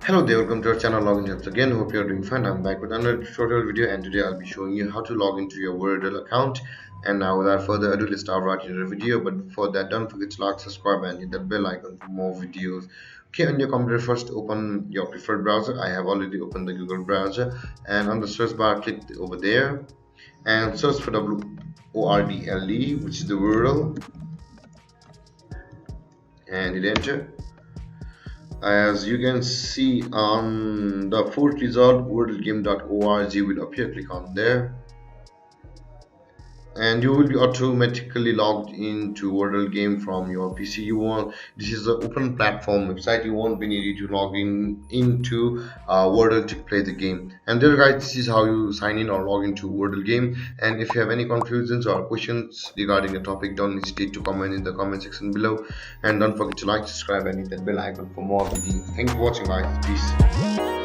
Hello there, welcome to our channel Login Tips again. Hope you're doing fine. I'm back with another tutorial video, and today I'll be showing you how to log into your Wordle account. And now without further ado, let's start right into the video. But before that, don't forget to like, subscribe and hit that bell icon for more videos. Okay, on your computer, first open your preferred browser. I have already opened the Google browser, and on the search bar click over there and search for WORDLE, which is the Wordle, and hit enter. As you can see on the fourth result, wordlegame.org will appear. Click on there and you will be automatically logged into Wordle game from your PC. You won't, this is an open platform website, you won't be needed to log in into Wordle to play the game. And there guys, this is how you sign in or log into Wordle game. And if you have any confusions or questions regarding the topic, don't hesitate to comment in the comment section below, and don't forget to like, subscribe and hit that bell icon for more videos. Thank you for watching guys. Peace.